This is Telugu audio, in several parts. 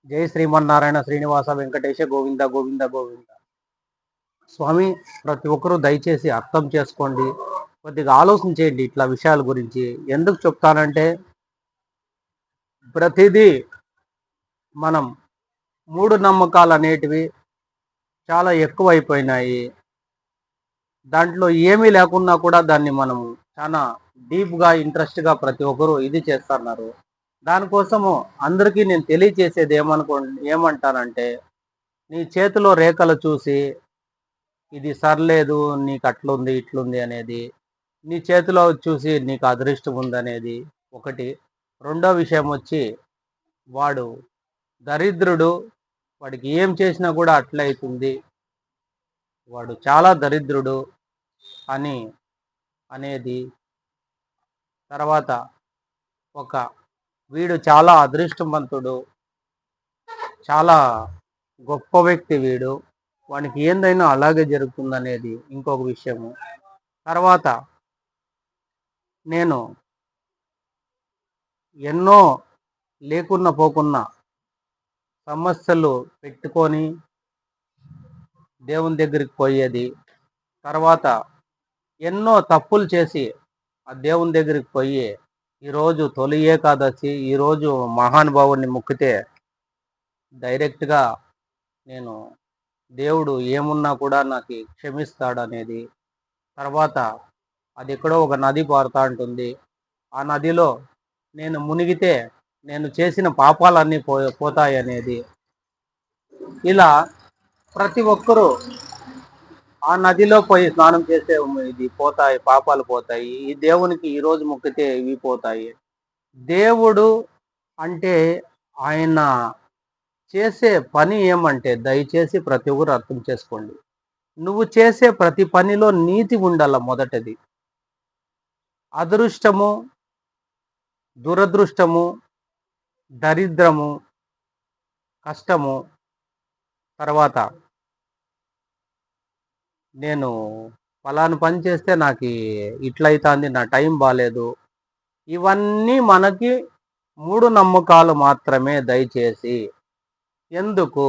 జై శ్రీమన్నారాయణ శ్రీనివాస వెంకటేశ గోవింద గోవింద గోవింద. స్వామి, ప్రతి ఒక్కరూ దయచేసి అర్థం చేసుకోండి, కొద్దిగా ఆలోచించేయండి ఇట్లా విషయాల గురించి. ఎందుకు చెప్తానంటే, ప్రతిదీ మనం మూఢ నమ్మకాలు అనేటివి చాలా ఎక్కువైపోయినాయి. దాంట్లో ఏమీ లేకున్నా కూడా దాన్ని మనం చాలా డీప్గా ఇంట్రెస్ట్గా ప్రతి ఒక్కరూ ఇది చేస్తున్నారు. దానికోసము అందరికీ నేను తెలియచేసేది ఏమంటానంటే, నీ చేతిలో రేఖలు చూసి ఇది సర్లేదు, నీకు అట్లుంది ఇట్లుంది అనేది, నీ చేతిలో చూసి నీకు అదృష్టం ఉందనేది ఒకటి. రెండో విషయం వచ్చి, వాడు దరిద్రుడు, వాడికి ఏం చేసినా కూడా అట్లే అవుతుంది, వాడు చాలా దరిద్రుడు అని అనేది. తర్వాత ఒక వీడు చాలా అదృష్టవంతుడు, చాలా గొప్ప వ్యక్తి వీడు, వానికి ఏందైనా అలాగే జరుగుతుందనేది ఇంకొక విషయము. తర్వాత నేను ఎన్నో లేకున్నా పోకున్నా సమస్యలు పెట్టుకొని దేవుని దగ్గరికి పోయేది. తర్వాత ఎన్నో తప్పులు చేసి ఆ దేవుని దగ్గరికి పోయి ఈరోజు తొలి ఏకాదశి, ఈరోజు మహానుభావుని మొక్కితే డైరెక్ట్గా నేను దేవుడు ఏమున్నా కూడా నాకు క్షమిస్తాడనేది. తర్వాత అది ఎక్కడో ఒక నది పారుతూ ఉంటుంది, ఆ నదిలో నేను మునిగితే నేను చేసిన పాపాలన్నీ పోతాయి అనేది. ఇలా ప్రతి ఒక్కరూ ఆ నదిలో పోయి స్నానం చేస్తే ఇది పోతాయి, పాపాలు పోతాయి, ఈ దేవునికి ఈరోజు మొక్కితే ఇవి పోతాయి. దేవుడు అంటే ఆయన చేసే పని ఏమంటే, దయచేసి ప్రతి ఒక్కరు అర్థం చేసుకోండి, నువ్వు చేసే ప్రతి పనిలో నీతి ఉండాల. మొదటిది అదృష్టము, దురదృష్టము, దరిద్రము, కష్టము, తర్వాత నేను ఫలాను పని చేస్తే నాకు ఇట్లయితుంది, నా టైం బాగాలేదు, ఇవన్నీ మనకి మూడు నమ్మకాలు మాత్రమే. దయచేసి ఎందుకు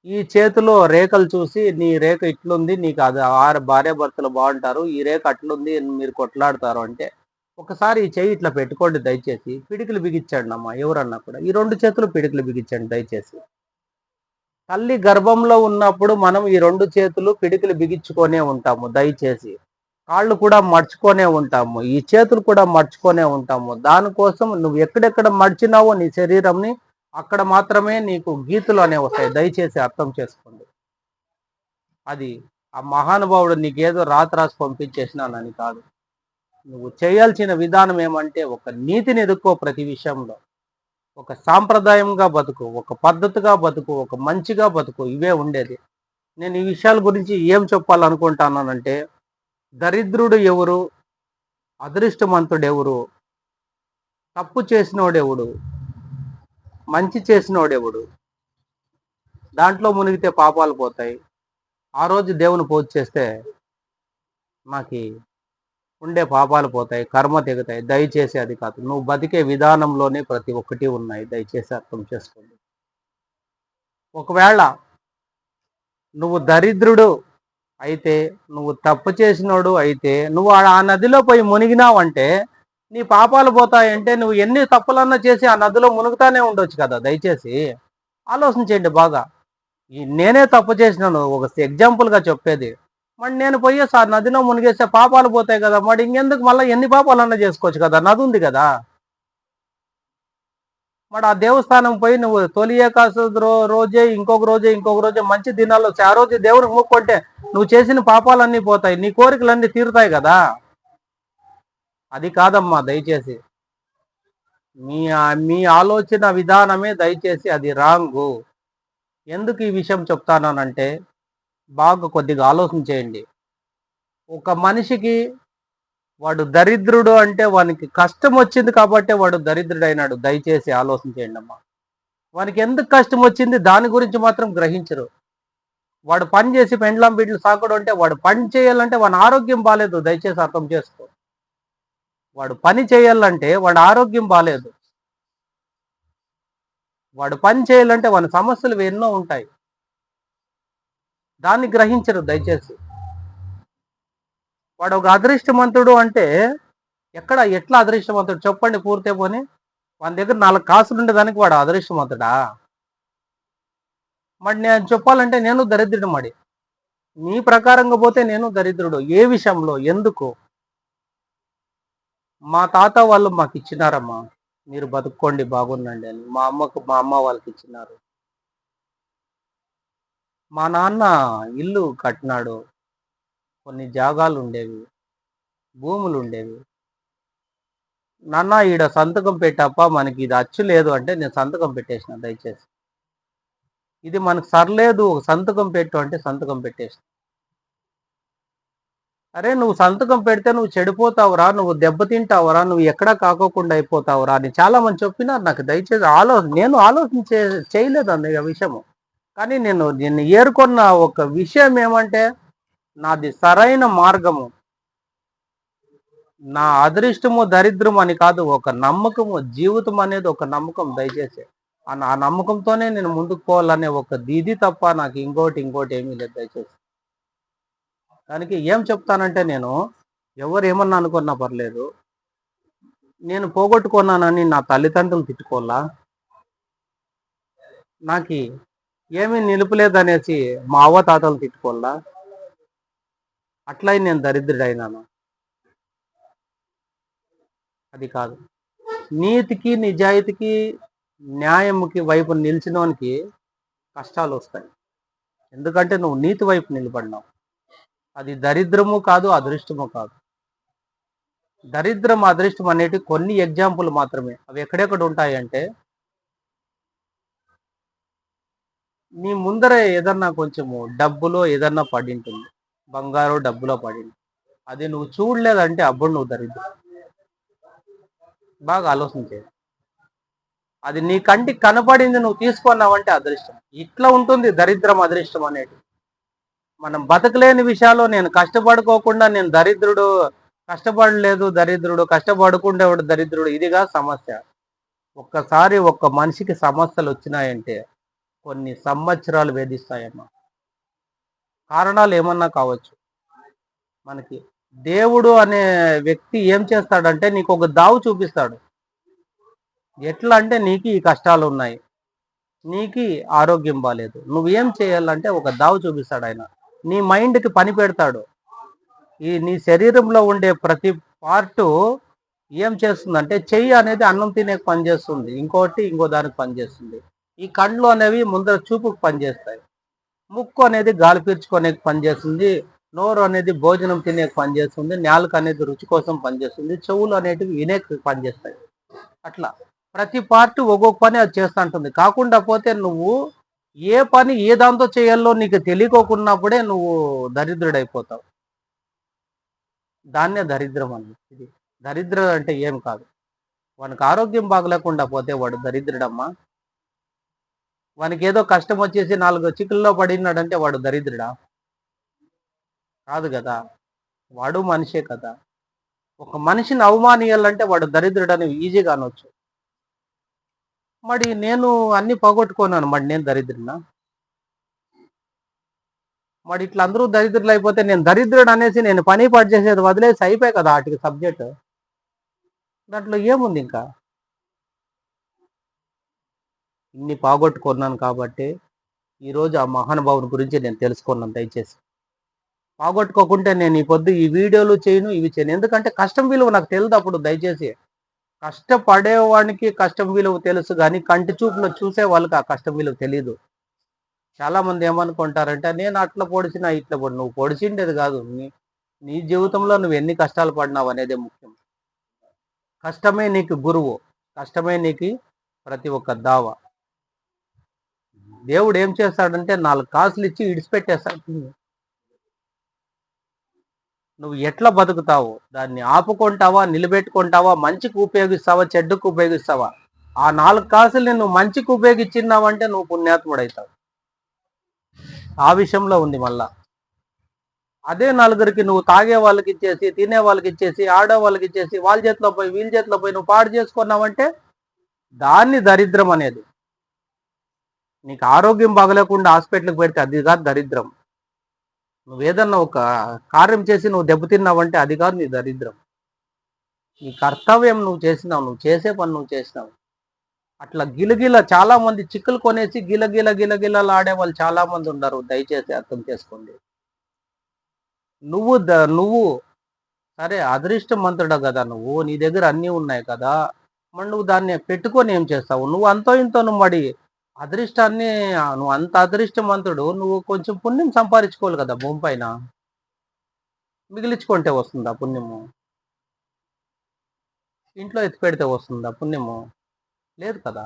ఈ చేతిలో రేఖలు చూసి నీ రేఖ ఇట్లుంది, నీకు అది భార్య భర్తలు బాగుంటారు, ఈ రేఖ అట్లుంది, మీరు కొట్లాడతారు అంటే ఒకసారి ఈ చేయి ఇట్లా పెట్టుకోండి, దయచేసి పిడికిలు బిగించండి అమ్మా. ఎవరన్నా కూడా ఈ రెండు చేతులు పిడికిలు బిగించండి దయచేసి. తల్లి గర్భంలో ఉన్నప్పుడు మనం ఈ రెండు చేతులు పిడికిలు బిగించుకొనే ఉంటాము. దయచేసి కాళ్ళు కూడా మర్చుకొనే ఉంటాము, ఈ చేతులు కూడా మర్చుకొనే ఉంటాము. దానికోసం నువ్వు ఎక్కడెక్కడ మర్చినావో నీ శరీరంని, అక్కడ మాత్రమే నీకు గీతలు అనేవి వస్తాయి. దయచేసి అర్థం చేసుకోండి. అది ఆ మహానుభావుడు నీకేదో రాసి పంపించేసినానని కాదు. నువ్వు చేయాల్సిన విధానం ఏమంటే, ఒక నీతిని ఎదుక్కో ప్రతి విషయంలో, ఒక సాంప్రదాయంగా బతుకు, ఒక పద్ధతిగా బతుకు, ఒక మంచిగా బతుకు. ఇవే ఉండేది. నేను ఈ విషయాల గురించి ఏం చెప్పాలనుకుంటున్నానంటే, దరిద్రుడు ఎవరు, అదృష్టవంతుడు ఎవరు, తప్పు చేసినోడెవడు, మంచి చేసినోడెవడు, దాంట్లో మునిగితే పాపాలు పోతాయి, ఆ రోజు దేవుని పూజ చేస్తే మాకి ఉండే పాపాలు పోతాయి, కర్మ తెగుతాయి. దయచేసి అది కాదు, నువ్వు బతికే విధానంలోనే ప్రతి ఒక్కటి ఉన్నాయి. దయచేసి అర్థం చేసుకోండి. ఒకవేళ నువ్వు దరిద్రుడు అయితే, నువ్వు తప్పు చేసినోడు అయితే, నువ్వు ఆ నదిలో పోయి మునిగినావంటే నీ పాపాలు పోతాయంటే, నువ్వు ఎన్ని తప్పులన్నా చేసి ఆ నదిలో మునుగుతానే ఉండొచ్చు కదా. దయచేసి ఆలోచించండి బాగా. నేనే తప్పు చేసినాను, ఒక ఎగ్జాంపుల్గా చెప్పేది. మరి నేను పోయేసి ఆ నదిలో మునిగేస్తే పాపాలు పోతాయి కదా, మరి ఇంకెందుకు మళ్ళీ ఎన్ని పాపాలన్నా చేసుకోవచ్చు కదా, నది ఉంది కదా. మరి ఆ దేవస్థానం పోయి నువ్వు తొలి ఏకాదశి రోజే, ఇంకొక రోజే మంచి దినాల్లో ఆ రోజు దేవుడికి మొక్కుంటే నువ్వు చేసిన పాపాలన్నీ పోతాయి, నీ కోరికలన్నీ తీరుతాయి కదా. అది కాదమ్మా, దయచేసి మీ మీ ఆలోచన విధానమే దయచేసి అది రాంగు. ఎందుకు ఈ విషయం చెప్తానంటే, బాగా కొద్దిగా ఆలోచన చేయండి. ఒక మనిషికి వాడు దరిద్రుడు అంటే వానికి కష్టం వచ్చింది కాబట్టి వాడు దరిద్రుడు అయినాడు. దయచేసి ఆలోచన చేయండి అమ్మా. వానికి ఎందుకు కష్టం వచ్చింది దాని గురించి మాత్రం గ్రహించరు. వాడు పని చేసి పెండ్లాం బిడ్డలు సాకడం అంటే, వాడు పని చేయాలంటే వాని ఆరోగ్యం బాగాలేదు. దయచేసి అర్థం చేసుకో. వాడు పని చేయాలంటే వాడి ఆరోగ్యం బాగాలేదు. వాడు పని చేయాలంటే వాని సమస్యలు ఎన్నో ఉంటాయి. దాన్ని గ్రహించరు దయచేసి. వాడు ఒక అదృష్టవంతుడు అంటే ఎట్లా అదృష్టవంతుడు చెప్పండి పూర్తే పోని. వాని దగ్గర 4 కాసులు ఉండేదానికి వాడు అదృష్టవంతుడా? మరి నేను చెప్పాలంటే నేను దరిద్రుడు మరి. నీ ప్రకారంగా పోతే నేను దరిద్రుడు. ఏ విషయంలో? ఎందుకు? మా తాత వాళ్ళు మాకు ఇచ్చినారమ్మా, మీరు బతుక్కోండి బాగుండండి అని. మా అమ్మ వాళ్ళకి ఇచ్చినారు. మా నాన్న ఇల్లు కట్టినాడు. కొన్ని జాగాలు ఉండేవి, భూములు ఉండేవి. నాన్న ఈడ సంతకం పెట్టప్ప, మనకి ఇది అచ్చు లేదు అంటే నేను సంతకం పెట్టేసిన దయచేసి. ఇది మనకు సర్లేదు, సంతకం పెట్టు అంటే సంతకం పెట్టేసిన. అరే నువ్వు సంతకం పెడితే నువ్వు చెడిపోతావురా, నువ్వు దెబ్బతింటావురా, నువ్వు ఎక్కడా కాకోకుండా అయిపోతావురా అని చాలా మంది చెప్పినారు నాకు. దయచేసి నేను ఆలోచన చేయలేదు అన్న విషయము. కానీ నేను ఏరుకున్న ఒక విషయం ఏమంటే, నాది సరైన మార్గము, నా అదృష్టము దరిద్రము అని కాదు, ఒక నమ్మకము, జీవితం అనేది ఒక నమ్మకం దయచేసి. ఆ నమ్మకంతోనే నేను ముందుకు పోవాలనే ఒక దీది తప్ప నాకు ఇంకోటి ఏమీ లేదు దయచేసి. దానికి ఏం చెప్తానంటే, నేను ఎవరు ఏమన్నా అనుకున్నా పర్లేదు, నేను పోగొట్టుకున్నానని నా తల్లిదండ్రులు తిట్టుకోవాలా, నాకు ఏమీ నిలుపులేదనేసి మా అవ్వ తాతలు తిట్టుకోవాలా, అట్లా నేను దరిద్రుడైనాను? అది కాదు. నీతికి, నిజాయితీకి, న్యాయముకి వైపు నిలిచినోనికి కష్టాలు వస్తాయి. ఎందుకంటే నువ్వు నీతి వైపు నిలబడినావు. అది దరిద్రము కాదు, అదృష్టము కాదు. దరిద్రం, అదృష్టం అనేటి కొన్ని ఎగ్జాంపుల్ మాత్రమే. అవి ఎక్కడెక్కడ ఉంటాయంటే, నీ ముందర ఏదన్నా కొంచెము డబ్బులో ఏదన్నా పడింటుంది, బంగారు డబ్బులో పడింది, అది నువ్వు చూడలేదంటే అప్పుడు నువ్వు దరిద్రం. బాగా ఆలోచించే. అది నీ కంటికి కనపడింది నువ్వు తీసుకున్నావంటే అదృష్టం. ఇట్లా ఉంటుంది దరిద్రం, అదృష్టం అనేది. మనం బతకలేని విషయాల్లో, నేను కష్టపడుకోకుండా నేను దరిద్రుడు, కష్టపడలేదు దరిద్రుడు, కష్టపడుకుండేవాడు దరిద్రుడు, ఇదిగా సమస్య. ఒక్కసారి ఒక్క మనిషికి సమస్యలు వచ్చినాయంటే కొన్ని సంవత్సరాలు వేధిస్తాయమ్మా. కారణాలు ఏమన్నా కావచ్చు. మనకి దేవుడు అనే వ్యక్తి ఏం చేస్తాడంటే, నీకు ఒక దావు చూపిస్తాడు. ఎట్లా అంటే, నీకు ఈ కష్టాలు ఉన్నాయి, నీకు ఆరోగ్యం బాగాలేదు, నువ్వేం చేయాలంటే ఒక దావు చూపిస్తాడు ఆయన. నీ మైండ్కి పని పెడతాడు. నీ శరీరంలో ఉండే ప్రతి పార్టు ఏం చేస్తుందంటే, చెయ్యి అనేది అన్నం తినే పనిచేస్తుంది, ఇంకో దానికి పనిచేస్తుంది. ఈ కళ్ళు అనేవి ముందర చూపుకు పనిచేస్తాయి, ముక్కు అనేది గాలి పీల్చుకోనేకి పనిచేస్తుంది, నోరు అనేది భోజనం తినేకి పనిచేస్తుంది, నాలుక అనేది రుచి కోసం పనిచేస్తుంది, చెవులు అనేటివి వినేకి పనిచేస్తాయి. అట్లా ప్రతి పార్ట్ ఒక్కొక్క పని అది చేస్తూ ఉంటుంది. కాకుండా పోతే నువ్వు ఏ పని ఏ దాంతో చేయాలో నీకు తెలియకోకున్నప్పుడే నువ్వు దరిద్రుడైపోతావు. దాన్నే దరిద్రం అని. ఇది దరిద్రం అంటే ఏం కాదు. వానికి ఆరోగ్యం బాగలేకుండా పోతే వాడు దరిద్రుడమ్మా. వానికి ఏదో కష్టం వచ్చేసి 4 చిక్కుల్లో పడినాడంటే వాడు దరిద్రుడా? కాదు కదా. వాడు మనిషే కదా. ఒక మనిషిని అవమానియాలంటే వాడు దరిద్రుడని ఈజీగా అనొచ్చు. మరి నేను అన్ని పోగొట్టుకున్నాను, మరి నేను దరిద్రునా? మరి ఇట్లా అందరూ దరిద్రులు అయిపోతే నేను దరిద్రుడు అనేసి నేను పని పాటు చేసేది వదిలేసి అయిపోయాయి కదా వాటికి సబ్జెక్ట్. దాంట్లో ఏముంది ఇంకా? ఇన్ని పోగొట్టుకున్నాను కాబట్టి ఈరోజు ఆ మహానుభావుని గురించి నేను తెలుసుకున్నాను. దయచేసి పోగొట్టుకోకుంటే నేను ఈ పొద్దు ఈ వీడియోలు చేయను, ఇవి చేయను. ఎందుకంటే కష్టం విలువ నాకు తెలియదు అప్పుడు. దయచేసి కష్టపడేవాడికి కష్టం విలువ తెలుసు, కానీ కంటి చూపులో చూసే వాళ్ళకి ఆ కష్టం విలువ తెలియదు. చాలా మంది ఏమనుకుంటారంటే, నేను అట్లా పొడిచినా ఇట్లా పొడి. నువ్వు పొడిచిండేది కాదు, నీ జీవితంలో నువ్వు ఎన్ని కష్టాలు పడినావు అనేది ముఖ్యం. కష్టమే నీకు గురువు, కష్టమే నీకు ప్రతి ఒక్క దావ. దేవుడు ఏం చేస్తాడంటే 4 కాసులు ఇచ్చి విడిచిపెట్టేస్తాడు. నువ్వు ఎట్లా బతుకుతావు, దాన్ని ఆపుకుంటావా, నిలబెట్టుకుంటావా, మంచికి ఉపయోగిస్తావా, చెడ్డకు ఉపయోగిస్తావా? ఆ 4 కాసుల్ని నువ్వు మంచికి ఉపయోగించినావంటే నువ్వు పుణ్యాత్ముడవుతావు. ఆ విషయంలో ఉంది. మళ్ళా అదే నలుగురికి నువ్వు తాగే వాళ్ళకి ఇచ్చేసి, తినే వాళ్ళకి ఇచ్చేసి, ఆడే వాళ్ళకి ఇచ్చేసి, వాళ్ళ చేతిలో పోయి వీళ్ళ చేతిలో పోయి నువ్వు పాడు చేసుకున్నావంటే దాన్ని దరిద్రం అనేది. నీకు ఆరోగ్యం బాగలేకుండా హాస్పిటల్కి పెడితే అది కాదు దరిద్రం. నువ్వేదన్నా ఒక కార్యం చేసి నువ్వు దెబ్బతిన్నావంటే అది కాదు నీ దరిద్రం. నీ కర్తవ్యం నువ్వు చేసినావు. నువ్వు చేసే పని నువ్వు చేసినావు. అట్లా గిలగిల చాలా మంది చిక్కులు కొనేసి గిలగిలలాడే వాళ్ళు చాలా మంది ఉన్నారు. దయచేసి అర్థం చేసుకోండి. నువ్వు సరే అదృష్టవంతుడు కదా నువ్వు. నీ దగ్గర అన్నీ ఉన్నాయి కదా! మరి నువ్వు దాన్ని పెట్టుకొని ఏం చేస్తావు? నువ్వు అంతో ఇంతో నువ్వు మరి అదృష్టాన్ని నువ్వు అంత అదృష్టవంతుడు. నువ్వు కొంచెం పుణ్యం సంపాదించుకోవాలి కదా భూమి పైన. మిగిలించుకుంటే వస్తుందా పుణ్యము? ఇంట్లో ఎత్తిపెడితే వస్తుందా పుణ్యము? లేదు కదా!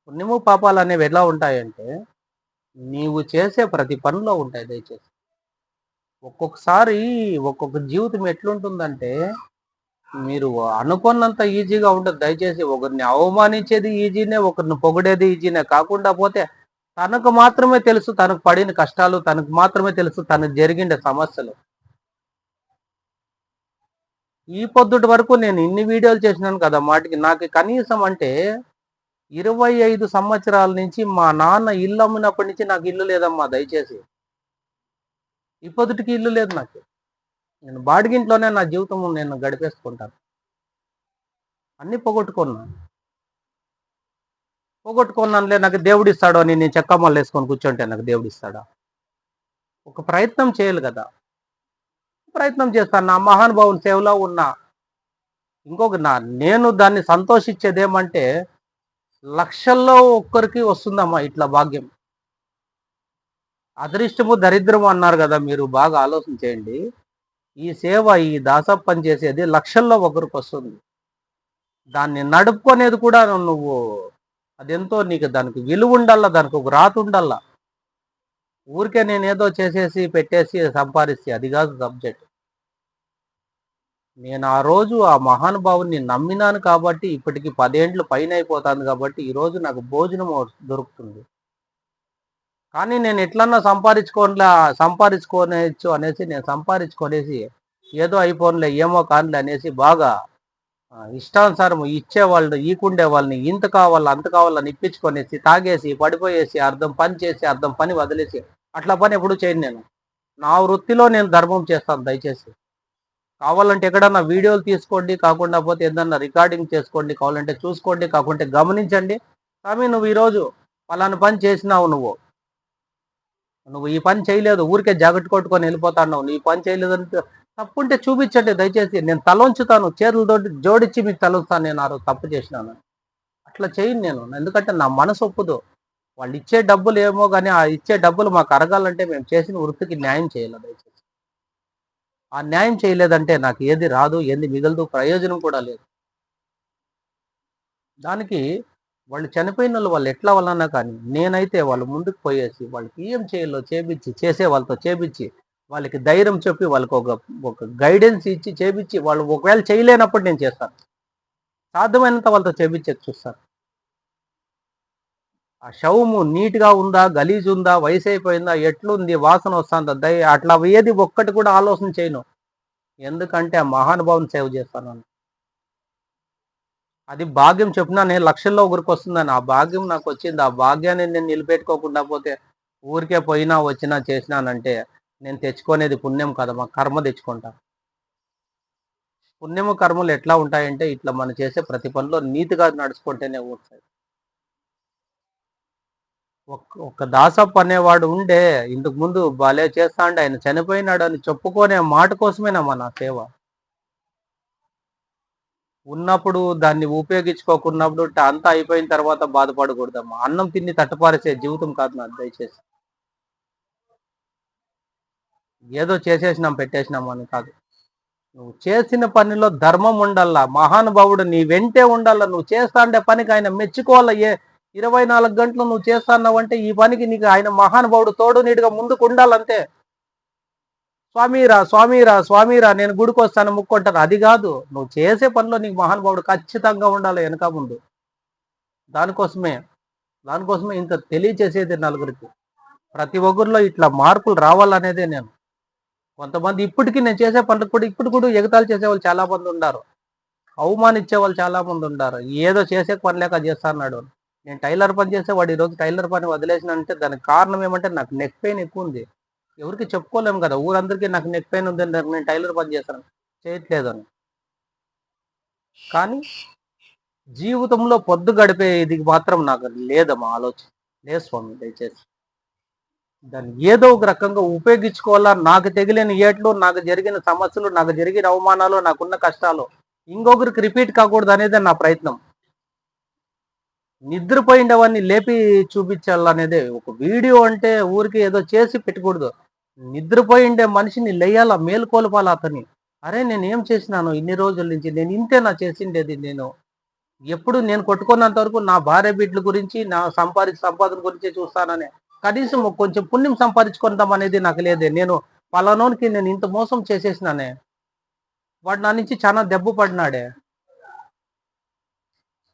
పుణ్యము, పాపాలు అనేవి ఎలా ఉంటాయంటే నీవు చేసే ప్రతి పనిలో ఉంటాయి దయచేసి. ఒక్కొక్కసారి ఒక్కొక్క జీవితం ఎట్లుంటుందంటే మీరు అనుకున్నంత ఈజీగా ఉండదు. దయచేసి ఒకరిని అవమానించేది ఈజీనే, ఒకరిని పొగిడేది ఈజీనే. కాకుండా పోతే తనకు మాత్రమే తెలుసు తనకు పడిన కష్టాలు, తనకు మాత్రమే తెలుసు తనకు జరిగిన సమస్యలు. ఈ పొద్దుటి వరకు నేను ఇన్ని వీడియోలు చేసినాను కదా మాటికి. నాకు కనీసం అంటే 25 సంవత్సరాల నుంచి మా నాన్న ఇల్లు అమ్మినప్పటి నుంచి నాకు ఇల్లు లేదమ్మా దయచేసి. ఈ పొద్దుటికి ఇల్లు లేదు నాకు. నేను బాడిగింట్లోనే నా జీవితం నేను గడిపేసుకుంటాను. అన్నీ పోగొట్టుకున్నానులే, నాకు దేవుడు ఇస్తాడు అని నేను చెక్కమ్మలు వేసుకొని కూర్చుంటే నాకు దేవుడు ఇస్తాడా? ఒక ప్రయత్నం చేయాలి కదా! ప్రయత్నం చేస్తాను. నా మహానుభావుని సేవలో ఉన్నా. నేను దాన్ని సంతోషించేదేమంటే లక్షల్లో ఒక్కరికి వస్తుందమ్మా ఇట్లా భాగ్యం. అదృష్టము దరిద్రము అన్నారు కదా, మీరు బాగా ఆలోచన చేయండి. ఈ సేవ, ఈ దాసప్ప పని చేసేది లక్షల్లో ఒకరికి వస్తుంది. దాన్ని నడుపుకునేది కూడా నువ్వు అదెంతో నీకు దానికి విలువ ఉండాల, దానికి ఒక రాత ఉండాల. ఊరికే నేనేదో చేసేసి పెట్టేసి సంపాదిస్తే అది కాదు సబ్జెక్ట్. నేను ఆ రోజు ఆ మహానుభావుని నమ్మినాను కాబట్టి ఇప్పటికి 10 ఏండ్లు పైన అయిపోతాను కాబట్టి ఈరోజు నాకు భోజనం దొరుకుతుంది. కానీ నేను ఎట్లన్నా సంపాదించుకోనేచ్చు అనేసి నేను సంపాదించుకొనేసి ఏదో అయిపోనులే ఏమో కానులే అనేసి బాగా ఇష్టానుసారం ఇచ్చేవాళ్ళు ఈకుండే వాళ్ళని ఇంత కావాలా అంత కావాలని ఇప్పించుకొనేసి తాగేసి పడిపోయేసి అర్థం పని చేసి అర్థం పని వదిలేసి అట్లా పని ఎప్పుడు చేయను నేను. నా వృత్తిలో నేను ధర్మం చేస్తాను దయచేసి. కావాలంటే ఎక్కడన్నా వీడియోలు తీసుకోండి, కాకుండా పోతే ఏదన్నా రికార్డింగ్ చేసుకోండి, కావాలంటే చూసుకోండి, కాకుంటే గమనించండి. స్వామి నువ్వు ఈరోజు పలానా పని చేసినావు, నువ్వు ఈ పని చేయలేదు, ఊరికే జాకెట్ కొట్టుకొని వెళ్ళిపోతాను, నువ్వు ఈ పని చేయలేదంటే తప్పుంటే చూపించండి దయచేసి. నేను తలొంచుతాను, చేతులతో జోడించి మీకు తలొస్తాను నేను ఆ రోజు తప్పు చేసినాను. అట్లా చేయను నేను, ఎందుకంటే నా మనసు ఒప్పుదు. వాళ్ళు ఇచ్చే డబ్బులు ఏమో కానీ ఆ ఇచ్చే డబ్బులు మాకు అరగాలంటే మేము చేసిన వృత్తికి న్యాయం చేయాలి దయచేసి. ఆ న్యాయం చేయలేదంటే నాకు ఏది రాదు, ఏది మిగలదు, ప్రయోజనం కూడా లేదు. దానికి వాళ్ళు చనిపోయిన వాళ్ళు ఎట్లా వలన కానీ నేనైతే వాళ్ళు ముందుకు పోయేసి వాళ్ళకి ఏం చేయాలో చేపించి చేసే వాళ్ళతో చేపించి వాళ్ళకి ధైర్యం చెప్పి వాళ్ళకి ఒక గైడెన్స్ ఇచ్చి చేపించి వాళ్ళు ఒకవేళ చేయలేనప్పుడు నేను చేస్తాను. సాధ్యమైనంత వాళ్ళతో చేపించే చూస్తాను. ఆ శవము నీట్గా ఉందా, గలీజ్ ఉందా, వయసు అయిపోయిందా, ఎట్లుంది, వాసన వస్తుందా, అట్లా ఏది ఒక్కటి కూడా ఆలోచన చేయను. ఎందుకంటే ఆ మహానుభావుని సేవ చేస్తాను. అది భాగ్యం చెప్పినా నేను లక్షల్లో ఒకరికి వస్తుందని. ఆ భాగ్యం నాకు వచ్చింది. ఆ భాగ్యాన్ని నేను నిలబెట్టుకోకుండా పోతే ఊరికే పోయినా వచ్చినా చేసినానంటే నేను తెచ్చుకునేది పుణ్యం కదా, మా కర్మ తెచ్చుకుంటా. పుణ్యము కర్మలు ఎట్లా ఉంటాయంటే ఇట్లా మనం చేసే ప్రతి పనిలో నీతిగా నడుచుకుంటేనే వస్తాయి. ఒక్క దాసప్ప అనేవాడు ఉండే ఇంతకు ముందు భలే చేస్తాండే, ఆయన చనిపోయినాడు అని చెప్పుకునే మాట కోసమేనమ్మా నా సేవ. ఉన్నప్పుడు దాన్ని ఉపయోగించుకోకున్నప్పుడు అంతా అయిపోయిన తర్వాత బాధపడకూడదమ్మా. అన్నం తిని తట్టుపారేసే జీవితం కాదు నాది దయచేసి. ఏదో చేసేసినాం పెట్టేసినాం అని కాదు. నువ్వు చేసిన పనిలో ధర్మం ఉండాలా, మహానుభావుడు నీ వెంటే ఉండాలా, నువ్వు చేస్తాండే పనికి ఆయన మెచ్చుకోవాలా. 24 గంటలు నువ్వు చేస్తాన్నావంటే ఈ పనికి నీకు ఆయన మహానుభావుడు తోడు నీడుగా ముందుకు ఉండాలంతే. స్వామిరా స్వామిరా స్వామిరా నేను గుడికి వస్తాను ముక్కుంటాను అది కాదు. నువ్వు చేసే పనిలో నీకు మహానుభావుడు ఖచ్చితంగా ఉండాలి వెనక ముందు. దానికోసమే దానికోసమే ఇంత తెలియచేసేది నలుగురికి. ప్రతి ఒక్కరిలో ఇట్లా మార్పులు రావాలనేదే నేను. కొంతమంది ఇప్పటికీ నేను చేసే పనులకు కూడా ఇప్పుడు కూడా ఎగతాళి చేసేవాళ్ళు చాలా మంది ఉన్నారు, అవమానించే వాళ్ళు చాలా మంది ఉన్నారు. ఏదో చేసే పని లేక చేస్తా అన్నాడు. నేను టైలర్ పని చేస్తే వాడు ఈరోజు టైలర్ పని వదిలేసినంటే దానికి కారణం ఏమంటే నాకు నెక్ పెయిన్ ఎక్కువ ఉంది. ఎవరికి చెప్పుకోలేము కదా, ఊరందరికీ నాకు నెక్ పెయిన్ ఉందని నేను టైలర్ పని చేస్తాను చేయట్లేదని. కానీ జీవితంలో పొద్దు గడిపే ఇది మాత్రం నాకు లేదమ్మా ఆలోచన. లేదు స్వామి, దయచేసి దాన్ని ఏదో ఒక రకంగా ఉపయోగించుకోవాలా. నాకు తెగిలిన ఏట్లు, నాకు జరిగిన సమస్యలు, నాకు జరిగిన అవమానాలు, నాకున్న కష్టాలు ఇంకొకరికి రిపీట్ కాకూడదు అనేది నా ప్రయత్నం. నిద్రపోయిండవన్నీ లేపి చూపించాలనేదే ఒక వీడియో అంటే ఊరికి ఏదో చేసి పెట్టకూడదు. నిద్రపోయిండే మనిషిని లేయాల, మేలుకొలపాల అతన్ని. అరే నేను ఏం చేసినాను ఇన్ని రోజుల నుంచి, నేను ఇంతేనా చేసిండేది, నేను ఎప్పుడు నేను కొట్టుకున్నంత వరకు నా భార్య బిడ్డల గురించి, నా సంపాదన గురించి చూస్తానని. కనీసం కొంచెం పుణ్యం సంపాదించుకుందాం అనేది నాకు లేదే. నేను పలానోనికి నేను ఇంత మోసం చేసేసినానే, వాడు నా నుంచి చాలా దెబ్బ పడినాడే.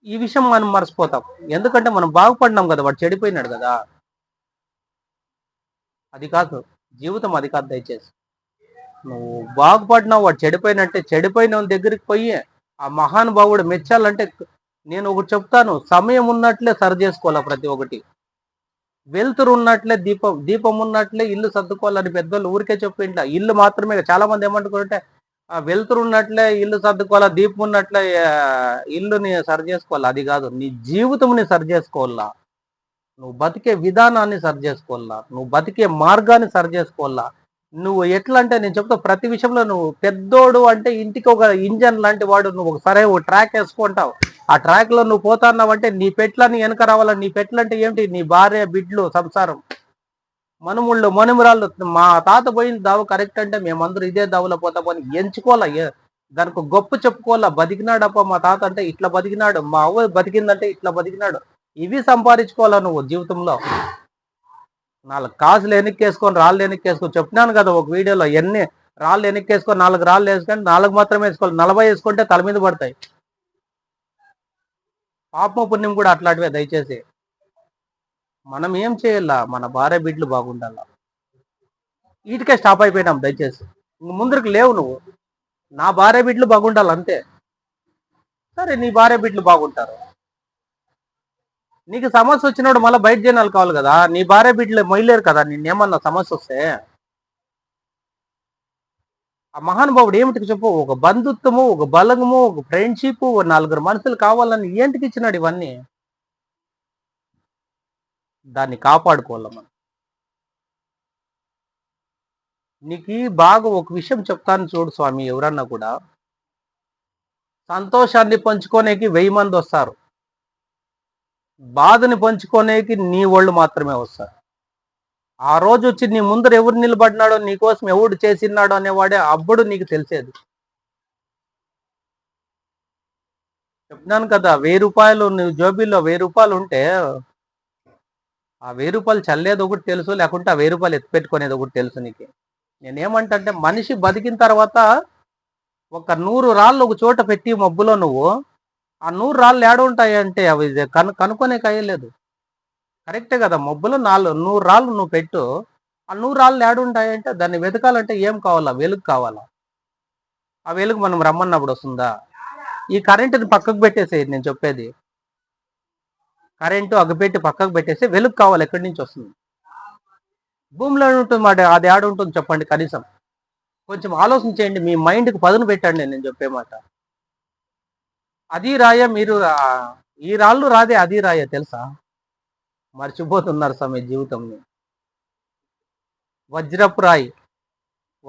ఈ విషయం మనం మర్చిపోతాం, ఎందుకంటే మనం బాగుపడినాం కదా, వాడు చెడిపోయినాడు కదా. అది కాదు జీవితం, అది కాదు. దయచేసి నువ్వు బాగుపడినావు, వాడు చెడిపోయినట్టే. చెడిపోయిన దగ్గరికి పోయి ఆ మహానుభావుడు మెచ్చాలంటే నేను ఒకటి చెప్తాను, సమయం ఉన్నట్లే సరి చేసుకోవాలా ప్రతి ఒక్కటి. వెలుతురు ఉన్నట్లే దీపం ఉన్నట్లే ఇల్లు సర్దుకోవాలని పెద్దోళ్ళు ఊరికే చెప్పింట్లా. ఇల్లు మాత్రమే, చాలా మంది ఏమంటున్నారంటే వెలుతురు ఉన్నట్లే ఇల్లు సర్దుకోవాలా, దీపం ఉన్నట్లే ఇల్లుని సరి చేసుకోవాలా. అది కాదు, నీ జీవితంని సరి చేసుకోవాలా, నువ్వు బతికే విధానాన్ని సరి చేసుకోవాలా, నువ్వు బతికే మార్గాన్ని సరి చేసుకోవాలా. నువ్వు ఎట్లా అంటే నేను చెప్తా, ప్రతి విషయంలో నువ్వు పెద్దోడు అంటే ఇంటికి ఒక ఇంజన్ లాంటి వాడు. నువ్వు సరే ఒక ట్రాక్ వేసుకుంటావు, ఆ ట్రాక్ లో నువ్వు పోతున్నావు అంటే నీ పెట్లని వెనక రావాలా. నీ పెట్లంటే ఏమిటి, నీ భార్య బిడ్డలు సంసారం, మనుముళ్ళు మనుమురాళ్ళు. మా తాత పోయిన దావు కరెక్ట్ అంటే మేమందరూ ఇదే దావులో పోతామని ఎంచుకోవాలా. దానికి గొప్ప చెప్పుకోవాలా, బతికినాడప్ప మా తాత అంటే ఇట్లా బతికినాడు, మా అవ్వ బతికిందంటే ఇట్లా బతికినాడు. ఇవి సంపాదించుకోవాలా నువ్వు జీవితంలో. 4 కాసులు వెనక్కేసుకొని రాళ్ళు వెనక్కేసుకొని చెప్పినాను కదా ఒక వీడియోలో, ఎన్ని రాళ్ళు వెనక్కేసుకొని 4 రాళ్ళు వేసుకొని 4 మాత్రమే వేసుకోవాలి, 40 వేసుకుంటే తల మీద పడతాయి. పాపం పుణ్యం కూడా అట్లాంటివే. దయచేసి మనం ఏం చేయాలా, మన భార్య బిడ్డలు బాగుండాలా. వీటికే స్టాప్ అయిపోయినాం. దయచేసి ముందరికి లేవు నువ్వు, నా భార్య బిడ్డలు బాగుండాలి అంతే. సరే నీ భార్య బిడ్డలు బాగుంటారు, నీకు సమస్య వచ్చినప్పుడు మళ్ళీ బయట జనాలు కావాలి కదా. నీ భార్య బిడ్డలు మొయ్యలేరు కదా నిన్నేమన్నా సమస్య వస్తే. ఆ మహానుభావుడు ఏమిటికి చెప్పు, ఒక బంధుత్వము, ఒక బలగము, ఒక ఫ్రెండ్షిప్, 4 మనుషులు కావాలని ఏంటికి ఇచ్చినాడు ఇవన్నీ. దాన్ని కాపాడుకోవాలి మనం. నీకు బాగా ఒక విషయం చెప్తాను చూడు స్వామి, ఎవరన్నా కూడా సంతోషాన్ని పంచుకోనేకి 1000 మంది వస్తారు, బాధని పంచుకోనేకి నీ వాళ్ళు మాత్రమే వస్తారు. ఆ రోజు వచ్చి నీ ముందర ఎవరు నిలబడినాడో, నీకోసం ఎవడు చేసినాడో అనేవాడే అప్పుడు నీకు తెలిసేది. చెప్తున్నాను కదా, 1000 రూపాయలు నువ్వు జోబీలో 1000 రూపాయలు ఉంటే ఆ 1000 రూపాయలు చల్లేది ఒకటి తెలుసు, లేకుంటే ఆ 1000 రూపాయలు ఎత్తిపెట్టుకునేది ఒకటి తెలుసు నీకు. నేనేమంటే మనిషి బతికిన తర్వాత ఒక 100 రాళ్ళు ఒక చోట పెట్టి మబ్బులో నువ్వు ఆ 100 రాళ్ళు ఏడ ఉంటాయి అంటే అవి కనుక్కొనే కయ్యలేదు. కరెక్టే కదా, మబ్బులో 100 రాళ్ళు నువ్వు పెట్టు, ఆ 100 రాళ్ళు ఏడ ఉంటాయి అంటే దాన్ని వెతకాలంటే ఏం కావాలా, వెలుగు కావాలా. ఆ వెలుగు మనం రమ్మన్నప్పుడు వస్తుందా. ఈ కరెంటుని పక్కకు పెట్టేసేది నేను చెప్పేది, కరెంటు అగ్గిపెట్టి పక్కకు పెట్టేసి వెలుగు కావాలి, ఎక్కడి నుంచి వస్తుంది. భూమిలో ఉంటుంది మాట, అది ఆడ ఉంటుంది చెప్పండి. కనీసం కొంచెం ఆలోచన చేయండి, మీ మైండ్కి పదును పెట్టండి నేను చెప్పే మాట. అది రాయ మీరు ఈ రాళ్ళు రాదే, అది రాయ తెలుసా. మర్చిపోతున్నారు సమయ జీవితంని. వజ్రపు రాయి,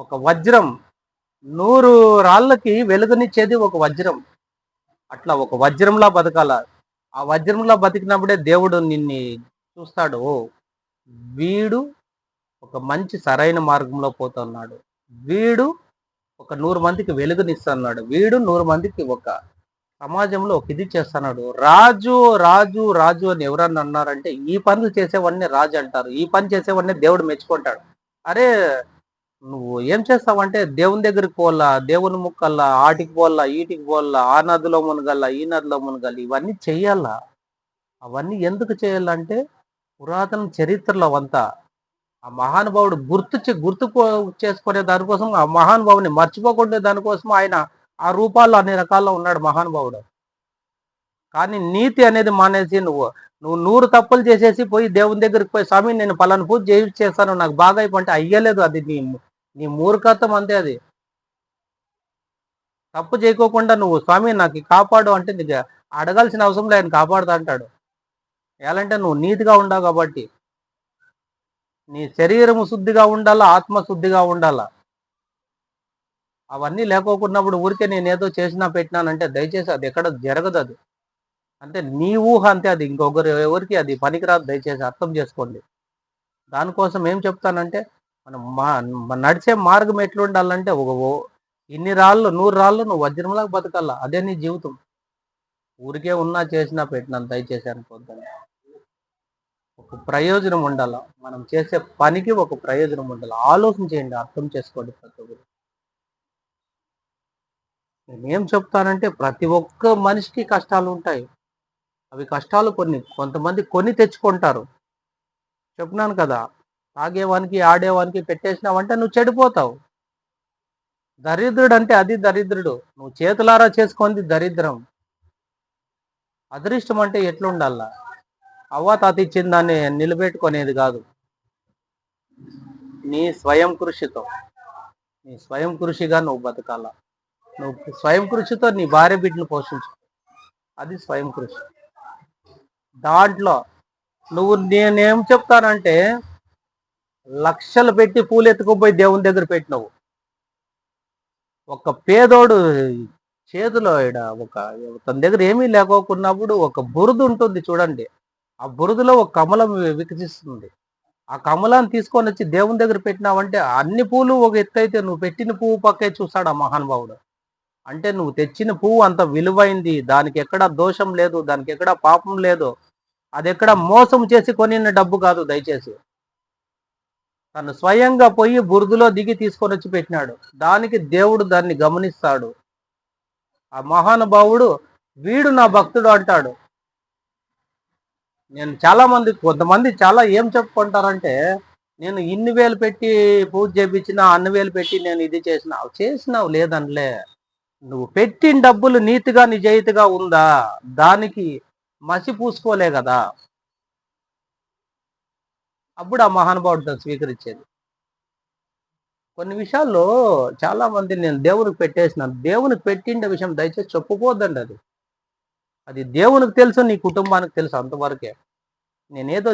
ఒక వజ్రం 100 రాళ్ళకి వెలుగునిచ్చేది ఒక వజ్రం. అట్లా ఒక వజ్రంలా బతకాల. ఆ వజ్రంలా బతికినప్పుడే దేవుడు నిన్ను చూస్తాడు, వీడు ఒక మంచి సరైన మార్గంలో పోతున్నాడు, వీడు ఒక 100 మందికి వెలుగునిస్తున్నాడు, వీడు 100 మందికి ఒక సమాజంలో ఒక ఇది చేస్తున్నాడు. రాజు రాజు రాజు అని ఎవరన్నా అన్నారంటే ఈ పనులు చేసేవన్నీ రాజు అంటారు, ఈ పని చేసేవన్నీ దేవుడు మెచ్చుకుంటాడు. అరే నువ్వు ఏం చేస్తావంటే దేవుని దగ్గరికి పోల్లా, దేవుని ముక్కల్లా, ఆటికి పోల్లా, ఈటికి పోల్లా, ఆ నదిలో మునగల్లా, ఈ నదిలో మునగాలి, ఇవన్నీ చెయ్యాలా. అవన్నీ ఎందుకు చేయాలంటే పురాతన చరిత్రలో అంతా ఆ మహానుభావుడు గుర్తు చేసుకునే దానికోసం, ఆ మహానుభావుని మర్చిపోకుండా దానికోసం ఆయన ఆ రూపాల్లో అన్ని రకాల్లో ఉన్నాడు మహానుభావుడు. కానీ నీతి అనేది మానేసి నువ్వు నువ్వు 100 తప్పులు చేసేసి పోయి దేవుని దగ్గరికి పోయి, స్వామి నేను పలానా పూజ చేస్తాను నాకు బాగా అయిపోంటే అయ్యలేదు. అది నీ నీ మూర్ఖత్వం అంతే అది. తప్పు చేయకోకుండా నువ్వు స్వామి నాకు కాపాడు అంటే నీకు అడగాల్సిన అవసరం లేదు, ఆయన కాపాడుతా అంటాడు. ఎలాంటే నువ్వు నీతిగా ఉండవు కాబట్టి. నీ శరీరము శుద్ధిగా ఉండాలా, ఆత్మ శుద్ధిగా ఉండాలా. అవన్నీ లేకోకున్నప్పుడు ఊరికే నేనేదో చేసినా పెట్టినానంటే దయచేసి అది ఎక్కడ జరగదు. అది అంటే నీ ఊహ అంతే, అది ఇంకొకరు ఎవరికి అది పనికిరాదు. దయచేసి అర్థం చేసుకోండి. దానికోసం ఏం చెప్తానంటే మనం నడిచే మార్గం ఎట్లుండాలంటే ఇన్ని రాళ్ళు 100 రాళ్ళు నువ్వు వజ్రంలాగా బతకాల. అదే నీ జీవితం. ఊరికే ఉన్నా చేసినా పెట్టినాను దయచేసి అనుకోద్దని. ఒక ప్రయోజనం ఉండాల. మనం చేసే పనికి ఒక ప్రయోజనం ఉండాలి. ఆలోచన చేయండి, అర్థం చేసుకోండి ప్రతి ఒక్కరు. నేనేం చెప్తానంటే ప్రతి ఒక్క మనిషికి కష్టాలు ఉంటాయి. అవి కష్టాలు కొంతమంది కొని తెచ్చుకుంటారు. చెప్పినాను కదా, తాగేవానికి ఆడేవానికి పెట్టేసినావంటే నువ్వు చెడిపోతావు. దరిద్రుడు అంటే అది దరిద్రుడు. నువ్వు చేతులారా చేసుకుంది దరిద్రం. అదృష్టం అంటే ఎట్లుండాలా, అవ్వాతాత ఇచ్చిన దాన్ని నిలబెట్టుకునేది కాదు. నీ స్వయం కృషితో, నీ స్వయం కృషిగా నువ్వు బతకాల. నువ్వు స్వయం కృషితో నీ భార్య బిడ్డను పోషించు. అది స్వయం కృషి. దాంట్లో నేనేం చెప్తానంటే లక్షలు పెట్టి పూలు ఎత్తుకుపోయి దేవుని దగ్గర పెట్టినవు. ఒక పేదోడు చేతిలో తన దగ్గర ఏమీ లేకోకున్నప్పుడు ఒక బురద ఉంటుంది చూడండి. ఆ బురదలో ఒక కమలం వికసిస్తుంది. ఆ కమలాన్ని తీసుకొని వచ్చి దేవుని దగ్గర పెట్టినావంటే అన్ని పూలు ఒక ఎత్తు అయితే నువ్వు పెట్టిన పువ్వు పక్కే చూస్తాడు ఆ మహానుభావుడు. అంటే నువ్వు తెచ్చిన పువ్వు అంత విలువైంది, దానికి ఎక్కడ దోషం లేదు, దానికి ఎక్కడ పాపం లేదు, అది ఎక్కడ మోసం చేసి కొనిన డబ్బు కాదు. దయచేసి తను స్వయంగా పోయి బురదలో దిగి తీసుకొని వచ్చి పెట్టినాడు. దానికి దేవుడు దాన్ని గమనిస్తాడు. ఆ మహానుభావుడు వీడు నా భక్తుడు అంటాడు. నేను కొంతమంది చాలా ఏం చెప్పుకుంటారంటే నేను ఇన్ని వేలు పెట్టి పూజ చేపించిన, అన్ని వేలు పెట్టి నేను ఇది చేసినావు లేదనిలే. నువ్వు పెట్టిన డబ్బులు నీతిగా నిజాయితీగా ఉందా, దానికి మసి పూసుకోలే కదా, అప్పుడు ఆ మహానుభావుడు స్వీకరించేది. కొన్ని విషయాల్లో చాలా మంది నేను దేవునికి పెట్టేసినాను, దేవునికి పెట్టిండే విషయం దయచేసి చెప్పుకోవద్దండి. అది దేవునికి తెలుసు, నీ కుటుంబానికి తెలుసు, అంతవరకే. నేనేదో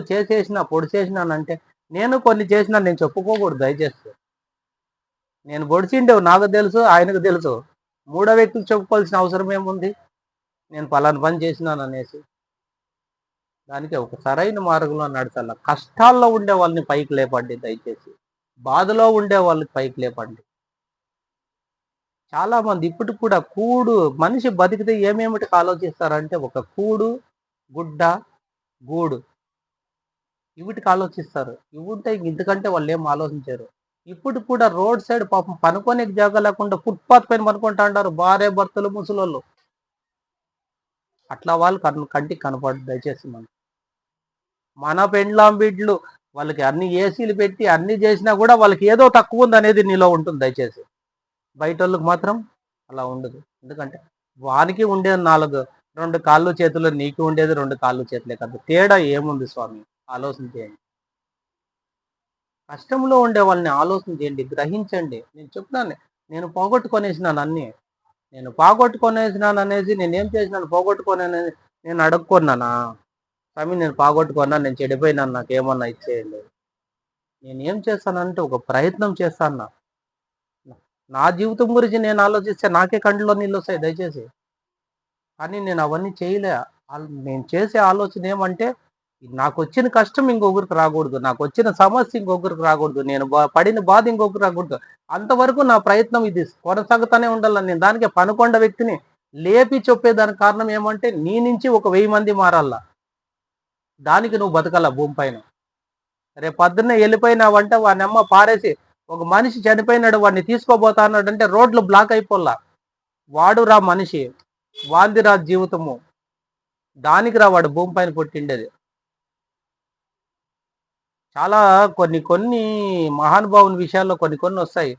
పొడి చేసినానంటే నేను కొన్ని చేసినా నేను చెప్పుకోకూడదు దయచేసి. నేను పొడిచిండేవి నాకు తెలుసు, ఆయనకు తెలుసు. మూడో వ్యక్తికి చెప్పుకోవాల్సిన అవసరం ఏముంది, నేను పలానా పని చేసినాను అనేసి. దానికి ఒక సరైన మార్గంలో నడచాల. కష్టాల్లో ఉండే వాళ్ళని పైకి లేపండి దయచేసి. బాధలో ఉండే వాళ్ళకి పైకి లేపండి. చాలా మంది ఇప్పటికి కూడా మనిషి బతికితే ఏమేమిటికి ఆలోచిస్తారంటే ఒక కూడు, గుడ్డ, గూడు, వీటికి ఆలోచిస్తారు. ఇవి ఉంటే ఇంతకంటే వాళ్ళు ఏం ఆలోచించారు. ఇప్పుడు కూడా రోడ్ సైడ్ పాపం పనుకోనే జాగా లేకుండా ఫుట్పాత్ పైన పనుకుంటా అంటారు భార్య భర్తలు ముసలోళ్ళు. అట్లా వాళ్ళు కంటికి కనపడదు దయచేసి. మన పెండ్లాం బిడ్లు వాళ్ళకి అన్ని ఏసీలు పెట్టి అన్ని చేసినా కూడా వాళ్ళకి ఏదో తక్కువ ఉంది అనేది నీలో ఉంటుంది దయచేసి. బయట వాళ్ళకి మాత్రం అలా ఉండదు. ఎందుకంటే వానికి ఉండేది 2 కాళ్ళు చేతులు, నీకు ఉండేది 2 కాళ్ళు చేతులే కదా. తేడా ఏముంది స్వామి, ఆలోచన చేయండి. కష్టంలో ఉండే వాళ్ళని ఆలోచన చేయండి, గ్రహించండి. నేను చెప్తున్నాను, నేను పోగొట్టుకొనేసినాను అన్నీ. నేను పోగొట్టుకొనేసినాను అనేసి నేనేం చేసినాను, పోగొట్టుకొనేది నేను అడుక్కున్నానా, స్వామి నేను పోగొట్టుకున్నాను, నేను చెడిపోయినాను, నాకేమన్నా ఇచ్చేయండి. నేనేం చేస్తానంటే ఒక ప్రయత్నం చేస్తాను. నా జీవితం గురించి నేను ఆలోచిస్తే నాకే కంటిలో నీళ్ళు వస్తాయి దయచేసి. కానీ నేను అవన్నీ చేయలే. నేను చేసే ఆలోచన ఏమంటే నాకు వచ్చిన కష్టం ఇంకొకరికి రాకూడదు, నాకు వచ్చిన సమస్య ఇంకొకరికి రాకూడదు, నేను పడిన బాధ ఇంకొకరికి రాకూడదు. అంతవరకు నా ప్రయత్నం ఇది కొనసాగుతూనే ఉండాలని. నేను దానికి పనుకొండ వ్యక్తిని లేపి చెప్పేదానికి కారణం ఏమంటే నీ నుంచి ఒక 1000 మంది మారాల. దానికి నువ్వు బతకాల భూమి పైన. రేపు పొద్దున్నే వెళ్ళిపోయినావంటే వాని అమ్మ పారేసి, ఒక మనిషి చనిపోయినాడు వాడిని తీసుకోబోతా అన్నాడంటే రోడ్లు బ్లాక్ అయిపోల్లా. వాడు రా మనిషి, వాంది రా జీవితము, దానికి రా వాడు భూమి పైన పుట్టిండేది. చాలా కొన్ని మహానుభావుని విషయాల్లో కొన్ని వస్తాయి.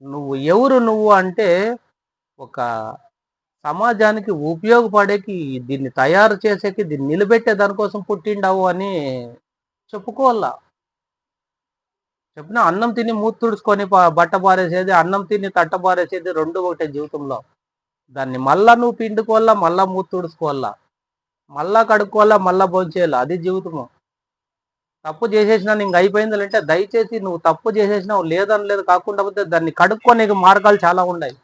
నువ్వు ఎవరు అంటే ఒక సమాజానికి ఉపయోగపడేకి, దీన్ని తయారు చేసేకి, దీన్ని నిలబెట్టే దానికోసం పుట్టిండావు అని చెప్పుకోవాలా. చెప్పిన అన్నం తిని మూతి తుడుచుకొని బట్ట పారేసేది, అన్నం తిని తట్ట పారేసేది 2 ఒకటే జీవితంలో. దాన్ని మళ్ళా నువ్వు పిండుకోవాలా, మళ్ళా మూతి తుడుచుకోవాలా, మళ్ళా కడుక్కోవాలా, మళ్ళా భోంచేయాల. అది జీవితము. తప్పు చేసేసినా ఇంక అయిపోయిందంటే దయచేసి నువ్వు తప్పు చేసేసినావు లేదని లేదు కాకుండా పోతే దాన్ని కడుక్కోనేకి మార్గాలు చాలా ఉన్నాయి.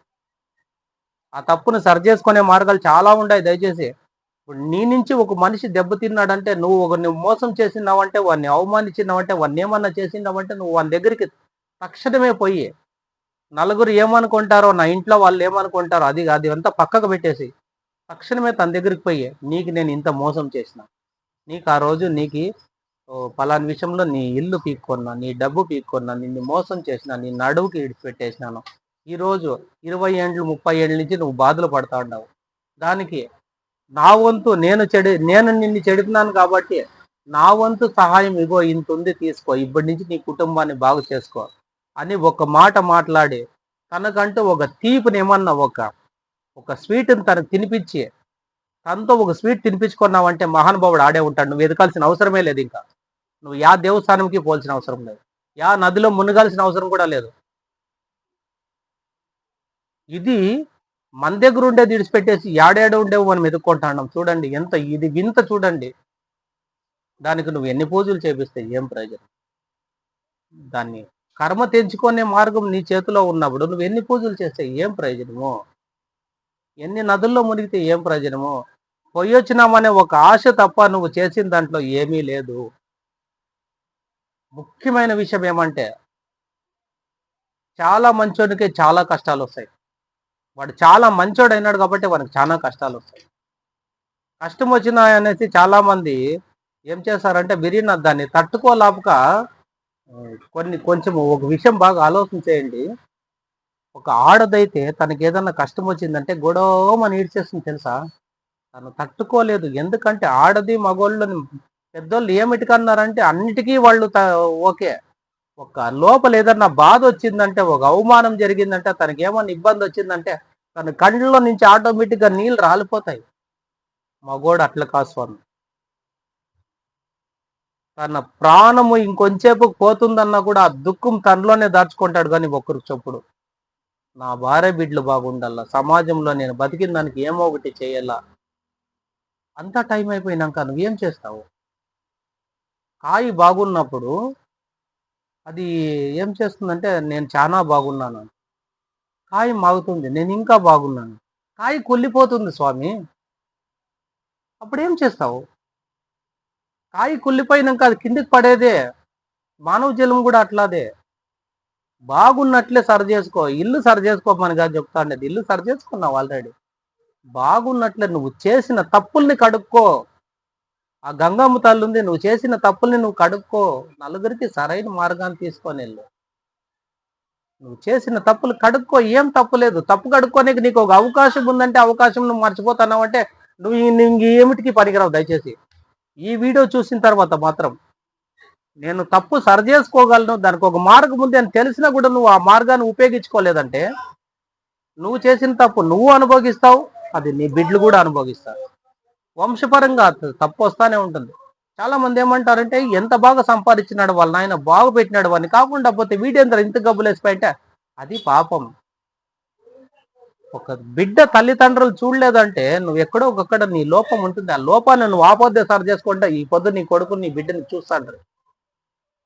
ఆ తప్పును సరిచేసుకునే మార్గాలు చాలా ఉన్నాయి దయచేసి. ఇప్పుడు నీ నుంచి ఒక మనిషి దెబ్బతిన్నాడంటే నువ్వు ఒకరిని మోసం చేసినావంటే, వాడిని అవమానించినావంటే, వాడిని ఏమన్నా చేసినావంటే నువ్వు వాని దగ్గరికి తక్షణమే పోయి నలుగురు ఏమనుకుంటారో, నా ఇంట్లో వాళ్ళు ఏమనుకుంటారో అది అది అంతా పక్కకు పెట్టేసి తక్షణమే తన దగ్గరికి పోయి, నీకు నేను ఇంత మోసం చేసిన, నీకు ఆ రోజు నీకు పలాని విషయంలో నీ ఇల్లు పీక్కొన్నా, నీ డబ్బు పీక్కొన్నా, నిన్ను మోసం చేసిన, నీ నడువుకి ఇడిచిపెట్టేసినాను, ఈరోజు 20 ఏండ్లు 30 ఏళ్ళ నుంచి నువ్వు బాధలు పడతా ఉన్నావు. దానికి నా వంతు నేను నిన్ను చెడుతున్నాను కాబట్టి నా వంతు సహాయం ఇగో ఇంత ఉంది తీసుకో, ఇప్పటి నుంచి నీ కుటుంబాన్ని బాగు చేసుకో అని ఒక మాట మాట్లాడి, తనకంటూ ఒక తీపిని ఏమన్నా ఒక స్వీట్ని తనకు తినిపించి, తనతో ఒక స్వీట్ తినిపించుకున్నావంటే మహానుభావుడు ఆడే ఉంటాడు. నువ్వు ఎదకాల్సిన అవసరమే లేదు. ఇంకా నువ్వు యా దేవస్థానంకి పోల్సిన అవసరం లేదు, యా నదిలో మునగాల్సిన అవసరం కూడా లేదు. ఇది మన దగ్గర ఉండేది విడిచిపెట్టేసి యాడేడో ఉండేవి మనం ఎదుర్కొంటున్నాం. చూడండి ఎంత ఇది వింత చూడండి. దానికి నువ్వు ఎన్ని పూజలు చేపిస్తే ఏం ప్రయోజనం? దాన్ని కర్మ తెంచుకునే మార్గం నీ చేతిలో ఉన్నప్పుడు నువ్వు ఎన్ని పూజలు చేస్తే ఏం ప్రయోజనము? ఎన్ని నదుల్లో మునిగితే ఏం ప్రయోజనము? పొయ్యొచ్చినామనే ఒక ఆశ తప్ప నువ్వు చేసిన దాంట్లో ఏమీ లేదు. ముఖ్యమైన విషయం ఏమంటే, చాలా మంచోనికే చాలా కష్టాలు వస్తాయి. వాడు చాలా మంచోడు అయినాడు కాబట్టి వానికి చాలా కష్టాలు వస్తాయి. కష్టం వచ్చినాయనేసి చాలా మంది ఏం చేస్తారంటే బిరిన దాన్ని తట్టుకోలేక కొంచెం ఒక విషయం బాగా ఆలోచన చేయండి. ఒక ఆడదైతే తనకి ఏదన్నా కష్టం వచ్చిందంటే గొడవమని ఈడ్చేస్తుంది తెలుసా? తను తట్టుకోలేదు. ఎందుకంటే ఆడది మగోళ్ళని పెద్దోళ్ళు ఏమిటికన్నారంటే అన్నిటికీ వాళ్ళు ఓకే. ఒక లోపల ఏదన్నా బాధ వచ్చిందంటే, ఒక అవమానం జరిగిందంటే, తనకి ఏమన్నా ఇబ్బంది వచ్చిందంటే తన కళ్ళలో నుంచి ఆటోమేటిక్గా నీళ్ళు రాలిపోతాయి. మగోడు అట్లా కాదు స్వామి. తన ప్రాణము ఇంకొంచేపు పోతుందన్నా కూడా ఆ దుఃఖం తనలోనే దాచుకుంటాడు. కానీ ఒక్కరికి చెప్పుడు, నా భార్య బిడ్డలు బాగుండాల, సమాజంలో నేను బతికిన దానికి ఏమో ఒకటి చేయాల. అంతా టైం అయిపోయినాక నువ్వేం చేస్తావు? కాయి బాగున్నప్పుడు అది ఏం చేస్తుందంటే నేను చాలా బాగున్నాను, కాయ మాగుతుంది నేను ఇంకా బాగున్నాను, కాయ కుళ్ళిపోతుంది స్వామి. అప్పుడేం చేస్తావు? కాయ కుళ్ళిపోయినాక అది కిందికి పడేదే. మానవ జలం కూడా అట్లాదే. బాగున్నట్లే సరి చేసుకో, ఇల్లు సరి చేసుకోమని కాదు చెప్తా ఉండేది, ఇల్లు సరి చేసుకున్నావు ఆల్రెడీ. బాగున్నట్లే నువ్వు చేసిన తప్పుల్ని కడుక్కో. ఆ గంగమ్మ తల్లి ఉంది, నువ్వు చేసిన తప్పుల్ని నువ్వు కడుక్కో. నలుగురికి సరైన మార్గాన్ని తీసుకొని వెళ్ళు. నువ్వు చేసిన తప్పులు కడుక్కో, ఏం తప్పు లేదు. తప్పు కడుక్కోనికి నీకు ఒక అవకాశం ఉందంటే అవకాశం నువ్వు మర్చిపోతున్నావు అంటే నువ్వు ఏమిటికి పనికిరావు. దయచేసి ఈ వీడియో చూసిన తర్వాత మాత్రం నేను తప్పు సరి చేసుకోగలను, దానికి ఒక మార్గం ఉంది అని తెలిసినా కూడా నువ్వు ఆ మార్గాన్ని ఉపయోగించుకోలేదంటే నువ్వు చేసిన తప్పు నువ్వు అనుభవిస్తావు, అది నీ బిడ్డలు కూడా అనుభవిస్తారు. వంశపరంగా తప్పు వస్తానే ఉంటుంది. చాలా మంది ఏమంటారంటే ఎంత బాగా సంపాదించినాడు వాళ్ళ నాయన, బాగు పెట్టినాడు వాడిని, కాకుండా పోతే వీడేంద్ర ఇంత గబ్బులేసిపోయింటే అది పాపం. ఒక బిడ్డ తల్లిదండ్రులు చూడలేదంటే నువ్వు ఎక్కడో ఒకక్కడ నీ లోపం ఉంటుంది. ఆ లోపాన్ని నువ్వు ఆపొద్దే సరి చేసుకుంటే ఈ పొద్దు నీ కొడుకుని నీ బిడ్డని చూస్తాంటారు.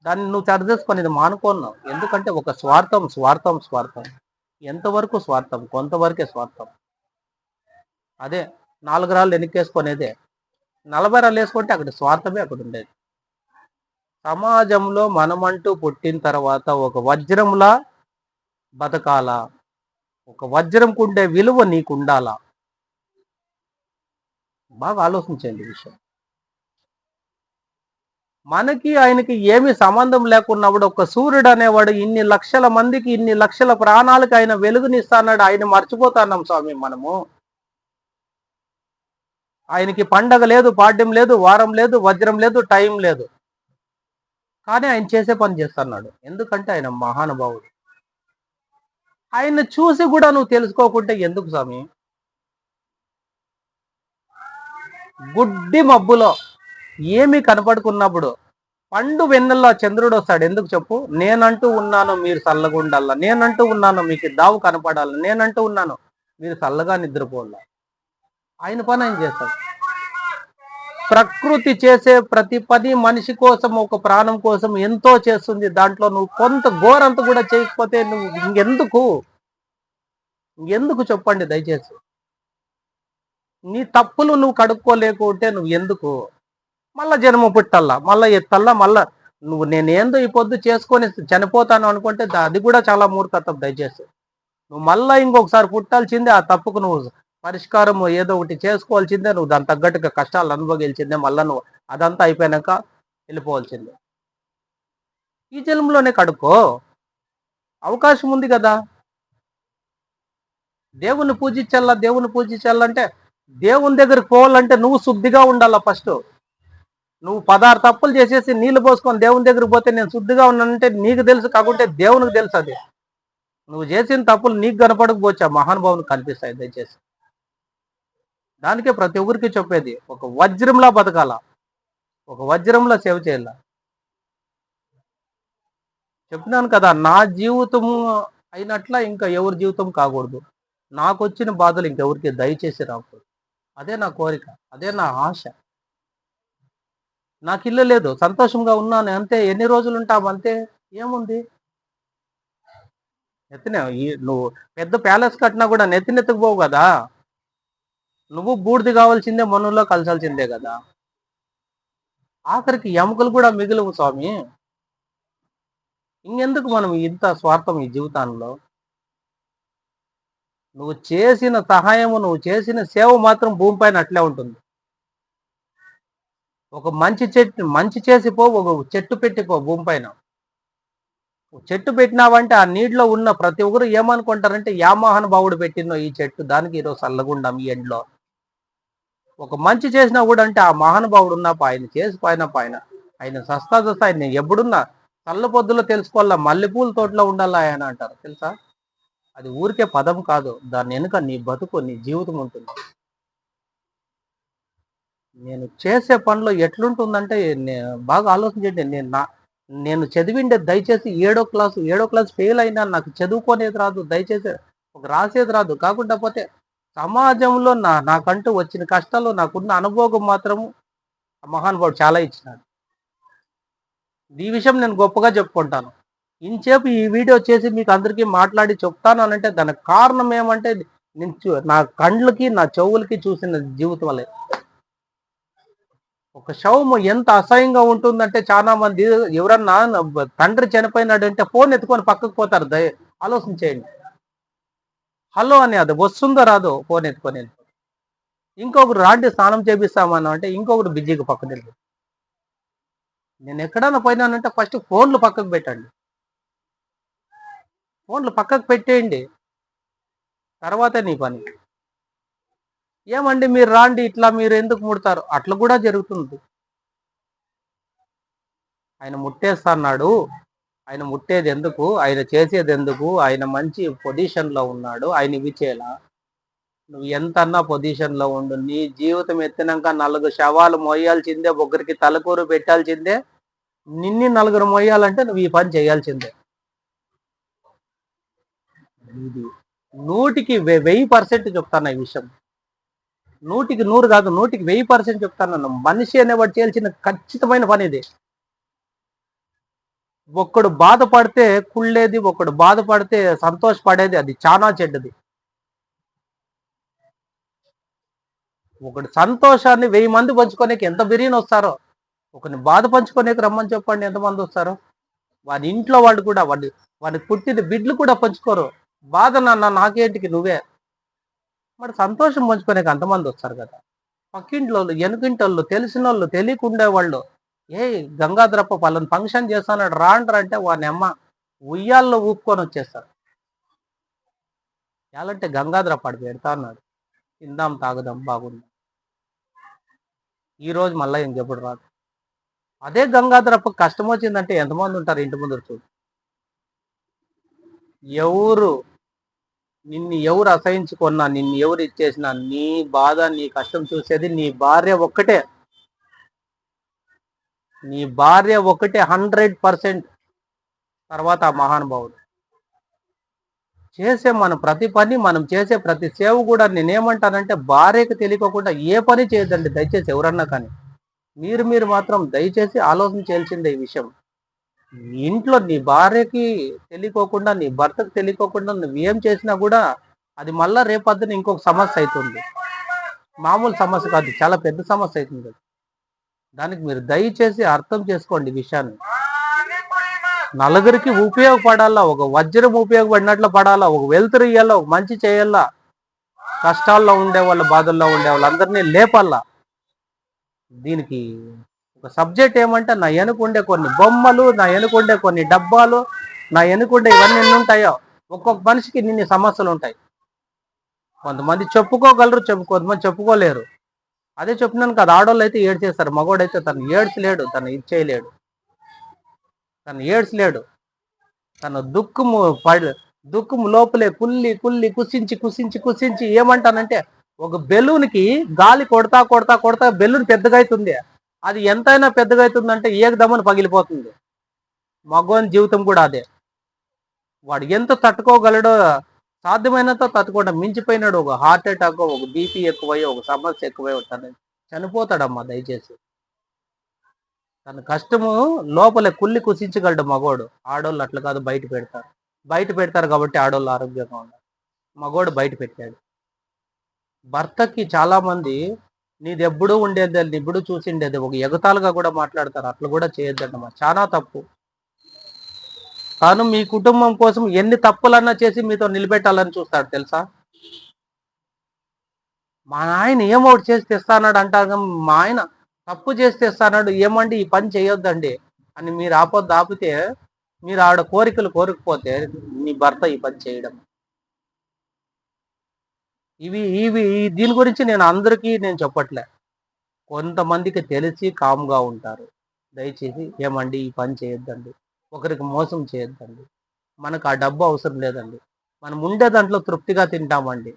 దాన్ని నువ్వు సరి చేసుకొని ఇది మానుకోన్నావు. ఎందుకంటే ఒక స్వార్థం స్వార్థం స్వార్థం. ఎంతవరకు స్వార్థం? కొంతవరకే స్వార్థం. అదే 4 రాళ్ళు వెనక్కేసుకునేదే, 40 రాళ్ళు వేసుకుంటే అక్కడ స్వార్థమే అక్కడ ఉండేది. సమాజంలో మనమంటూ పుట్టిన తర్వాత ఒక వజ్రంలా బతకాలా, ఒక వజ్రంకు ఉండే విలువ నీకు ఉండాలా. బాగా ఆలోచించండి విషయం. మనకి ఆయనకి ఏమి సంబంధం లేకున్నప్పుడు ఒక సూర్యుడు అనేవాడు ఇన్ని లక్షల మందికి, ఇన్ని లక్షల ప్రాణాలకు ఆయన వెలుగునిస్తాన్నాడు. ఆయన మర్చిపోతున్నాం స్వామి మనము. ఆయనకి పండగ లేదు, పాడ్యం లేదు, వారం లేదు, వజ్రం లేదు, టైం లేదు, కానీ ఆయన చేసే పని చేస్తున్నాడు. ఎందుకంటే ఆయన మహానుభావుడు. ఆయన చూసి కూడా నువ్వు తెలుసుకోకుంటే ఎందుకు స్వామి? గుడ్డి మబ్బులో ఏమీ కనపడుకున్నప్పుడు పండు వెన్నెల్లో చంద్రుడు వస్తాడు. ఎందుకు చెప్పు? నేనంటూ ఉన్నాను మీరు చల్లగుండల్లా, నేనంటూ ఉన్నాను మీకు దావు కనపడాలి, నేనంటూ ఉన్నాను మీరు చల్లగా నిద్రపోవాల. ఆయన పని ఆయన చేస్తాడు. ప్రకృతి చేసే ప్రతి పని మనిషి కోసం, ఒక ప్రాణం కోసం ఎంతో చేస్తుంది. దాంట్లో నువ్వు కొంత ఘోరంత కూడా చేయకపోతే నువ్వు ఇంకెందుకు చెప్పండి దయచేసి. నీ తప్పులు నువ్వు కడుక్కోలేకుంటే నువ్వు ఎందుకు మళ్ళా జన్మ పుట్టల్లా, మళ్ళా ఎత్తల్లా, మళ్ళా నువ్వు నేనేందో ఈ పొద్దు చేసుకొని చనిపోతాను అనుకుంటే అది కూడా చాలా మూర్ఖత్వం దయచేసి. నువ్వు మళ్ళా ఇంకొకసారి పుట్టాల్సిందే, ఆ తప్పుకు నువ్వు పరిష్కారం ఏదో ఒకటి చేసుకోవాల్సిందే, నువ్వు దాని తగ్గట్టుగా కష్టాలు అనుభవించిందే, మళ్ళా నువ్వు అదంతా అయిపోయాక వెళ్ళిపోవాల్సిందే. ఈ జన్మలోనే కడుక్కో, అవకాశం ఉంది కదా. దేవుని పూజించాలంటే దేవుని దగ్గరికి పోవాలంటే నువ్వు శుద్ధిగా ఉండాలా. ఫస్ట్ నువ్వు 16 తప్పులు చేసేసి నీళ్లు పోసుకొని దేవుని దగ్గరికి పోతే నేను శుద్ధిగా ఉన్నానంటే నీకు తెలుసు, కాకుంటే దేవునికి తెలుసు. అది నువ్వు చేసిన తప్పులు నీకు కనపడకపోవచ్చు, ఆ మహానుభావునికి కనిపిస్తాయి దయచేసి. దానికే ప్రతి ఒక్కరికి చెప్పేది, ఒక వజ్రంలా బతకాల, ఒక వజ్రంలా సేవ చేయాల. చెప్పినాను కదా, నా జీవితము అయినట్ల ఇంకా ఎవరి జీవితం కాకూడదు. నాకు వచ్చిన బాధలు ఇంకెవరికి దయచేసి రాకూడదు. అదే నా కోరిక, అదే నా ఆశ. నాకు ఇల్లు లేదు, సంతోషంగా ఉన్నాను అంతే. ఎన్ని రోజులు ఉంటావు అంతే, ఏముంది. నువ్వు పెద్ద ప్యాలెస్ కట్టినా కూడా నెత్తిపోవు కదా. నువ్వు బూడిది కావాల్సిందే, మనుల్లో కలిసాల్సిందే కదా. ఆఖరికి ఎముకలు కూడా మిగులువు స్వామి. ఇంకెందుకు మనం ఇంత స్వార్థం ఈ జీవితాల్లో. నువ్వు చేసిన సహాయము, నువ్వు చేసిన సేవ మాత్రం భూమిపైన అట్లే ఉంటుంది. ఒక మంచి చేసిపో, ఒక చెట్టు పెట్టిపో భూమిపైన. చెట్టు పెట్టినావంటే ఆ నీటిలో ఉన్న ప్రతి ఒక్కరు ఏమనుకుంటారంటే మహానుభావుడు పెట్టినో ఈ చెట్టు, దానికి ఈరోజు చల్లగుండం ఈ ఎండ్లో. ఒక మంచి చేసినా కూడా అంటే ఆ మహానుభావుడు ఉన్నప్పుడు ఆయన చేసి పైన ఆయన సస్తా ఆయన ఎప్పుడున్నా చల్ల పొద్దులో తెలుసుకోవాలా, మల్లెపూల తోటలో ఉండాలా ఆయన అంటారు తెలుసా. అది ఊరికే పదం కాదు, దాని వెనుక నీ బతుకు, నీ జీవితం ఉంటుంది. నేను చేసే పనిలో ఎట్లుంటుందంటే బాగా ఆలోచించండి. నేను చదివిండే దయచేసి ఏడో క్లాస్ ఫెయిల్ అయినా, నాకు చదువుకోనేది రాదు దయచేసి, ఒక రాసేది రాదు. కాకుండా పోతే సమాజంలో నాకంటూ వచ్చిన కష్టాలు, నాకున్న అనుభవం మాత్రము మహానుభావుడు చాలా ఇచ్చినాడు. ఈ విషయం నేను గొప్పగా చెప్పుకుంటాను. ఇంచేపు ఈ వీడియో చేసి మీకు అందరికీ మాట్లాడి చెప్తాను అనంటే దానికి కారణం ఏమంటే నేను నా కండ్లకి, నా చెవులకి చూసిన జీవితం వల్లే. ఒక శవము ఎంత అసహ్యంగా ఉంటుందంటే చాలా మంది ఎవరన్నా తండ్రి చనిపోయినాడంటే ఫోన్ ఎత్తుకొని పక్కకు పోతారు. ఆలోచించేయండి. హలో అని అది వస్తుందో రాదో ఫోన్ ఎత్తుకొని. ఇంకొకరు రాండి స్నానం చేపిస్తామన్నా అంటే ఇంకొకరు బిజీగా పక్కన వెళ్ళి. నేను ఎక్కడన్నా పోయినానంటే ఫస్ట్ ఫోన్లు పక్కకు పెట్టండి, ఫోన్లు పక్కకు పెట్టేయండి, తర్వాత నీ పని. ఏమండి మీరు రాండి, ఇట్లా మీరు ఎందుకు ముడతారు? అట్లా కూడా జరుగుతుంది. ఆయన ముట్టేస్తున్నాడు, ఆయన ముట్టేది ఎందుకు, ఆయన చేసేది ఎందుకు, ఆయన మంచి పొజిషన్లో ఉన్నాడు, ఆయన ఇవి చేయాల. నువ్వు ఎంతన్నా పొజిషన్లో ఉండు, నీ జీవితం ఎత్తినాక 4 శవాలు మోయాల్సిందే, ఒకరికి తలకూరు పెట్టాల్సిందే. నిన్ని 4 మోయాలంటే నువ్వు ఈ పని చేయాల్సిందే. ఇది 100కి 1000% చెప్తాను ఈ విషయం. 100కి 100 కాదు, 100కి 1000% చెప్తాను. మనిషి అనేవాడు చేయాల్సిన ఖచ్చితమైన పని ఇది. ఒక్కడు బాధపడితే కుళ్ళేది, ఒకడు బాధపడితే సంతోషపడేది, అది చాలా చెడ్డది. ఒకటి సంతోషాన్ని 1000 మంది పంచుకోనేకి ఎంత బిర్యానీ వస్తారో, ఒకరిని బాధ పంచుకోనేకి రమ్మని చెప్పండి ఎంతమంది వస్తారో. వాడి ఇంట్లో వాళ్ళు కూడా, వాడికి పుట్టిన బిడ్డలు కూడా పంచుకోరు. బాధ నాకేంటికి నువ్వే. మరి సంతోషం పంచుకోనేకి అంతమంది వస్తారు కదా. పక్కింట్లోళ్ళు, వెనుకింటోళ్ళు, తెలిసిన వాళ్ళు, తెలియకుండే వాళ్ళు, గంగాధరప్ప వాళ్ళని ఫంక్షన్ చేస్తానాడు రాండ్రా అంటే వాని అమ్మ ఉయ్యాల్లో ఊపుకొని వచ్చేస్తారు. ఎలాంటే గంగాధరప్ప అడిగి పెడతా అన్నాడు, తిందాం తాగుదాం బాగుంది. ఈరోజు మళ్ళీ ఇంకెప్పుడు రాదు. అదే గంగాధరప్ప కష్టం వచ్చిందంటే ఎంతమంది ఉంటారు ఇంటి ముందు చూడు. ఎవరు నిన్ను ఎవరు అసహించుకున్నా, నిన్ను ఎవరు ఇచ్చేసినా, నీ బాధ నీ కష్టం చూసేది నీ భార్య ఒక్కటే. నీ భార్య ఒకటే 100%. తర్వాత ఆ మహానుభావుడు చేసే మన ప్రతి పని, మనం చేసే ప్రతి సేవ కూడా నేనేమంటానంటే భార్యకు తెలియకోకుండా ఏ పని చేయొద్దండి దయచేసి ఎవరన్నా కానీ. మీరు మాత్రం దయచేసి ఆలోచన చేయాల్సిందే ఈ విషయం. ఇంట్లో నీ భార్యకి తెలియకోకుండా, నీ భర్తకు తెలియకోకుండా నువ్వేం చేసినా కూడా అది మళ్ళా రేపొద్దున ఇంకొక సమస్య అవుతుంది. మామూలు సమస్య కాదు, చాలా పెద్ద సమస్య అవుతుంది. దానికి మీరు దయచేసి అర్థం చేసుకోండి ఈ విషయాన్ని. నలుగురికి ఉపయోగపడాలా, ఒక వజ్రం ఉపయోగపడినట్లు పడాలా, ఒక వెలుతురు ఇయ్యాలా, ఒక మంచి చేయాలా, కష్టాల్లో ఉండే వాళ్ళ, బాధల్లో ఉండే వాళ్ళందరినీ లేపాలా. దీనికి ఒక సబ్జెక్ట్ ఏమంటే నా వెనుకుండే కొన్ని బొమ్మలు, నా వెనుకుండే కొన్ని డబ్బాలు, నా వెనుకుండే ఇవన్నీ ఎన్ని ఉంటాయో. ఒక్కొక్క మనిషికి నిన్ని సమస్యలు ఉంటాయి. కొంతమంది చెప్పుకోగలరు, కొంతమంది చెప్పుకోలేరు. అదే చెప్తున్నాను కదా, ఆడోళ్ళు అయితే ఏడ్చేస్తారు, మగోడైతే తను ఏడ్చలేడు, తను ఇచ్చేయలేడు, తను ఏడ్చలేడు. తన దుఃఖము లోపలే కుల్లి కుల్లి కుసించి కుసించి కుసించి ఏమంటానంటే ఒక బెలూన్కి గాలి కొడతా కొడతా కొడతా బెలూన్ పెద్దగా అవుతుంది. అది ఎంతైనా పెద్దగా అవుతుందంటే ఏకదమ్మని పగిలిపోతుంది. మగోని జీవితం కూడా అదే. వాడు ఎంత తట్టుకోగలడో సాధ్యమైనంత తట్టుకోవడం మించిపోయినాడు. ఒక హార్ట్ అటాక్, ఒక బీపీ ఎక్కువై, ఒక సమస్య ఎక్కువై తను చనిపోతాడమ్మా. దయచేసి తన కష్టము లోపలే కుల్లి కుసించగలడు మగోడు. ఆడోళ్ళు అట్లా కాదు, బయట పెడతారు కాబట్టి ఆడోళ్ళు ఆరోగ్యంగా ఉన్నారు. మగోడు బయట పెట్టాడు. భర్తకి చాలా మంది నీది ఎప్పుడూ ఉండేది, ఎప్పుడు చూసిండేది ఒక ఎగతాలుగా కూడా మాట్లాడతారు. అట్లా కూడా చేయొద్దన్నమా, చాలా తప్పు. తాను మీ కుటుంబం కోసం ఎన్ని తప్పులన్నా చేసి మీతో నిలబెట్టాలని చూస్తాడు తెలుసా. మా ఆయన ఏమోటి చేసి తెస్తానాడు అంటారు, మా ఆయన తప్పు చేసి తెస్తానాడు, ఏమండి ఈ పని చేయొద్దండి అని మీరు ఆపితే, మీరు ఆవిడ కోరికలు కోరకపోతే నీ భర్త ఈ పని చేయడం. ఇవి ఇవి దీని గురించి నేను అందరికీ నేను చెప్పట్లే. కొంతమందికి తెలిసి కామ్గా ఉంటారు. దయచేసి ఏమండి ఈ పని చేయొద్దండి, ఒకరికి మోసం చేయొద్దండి, మనకు ఆ డబ్బు అవసరం లేదండి, మనం ఉండే దాంట్లో తృప్తిగా తింటామండి,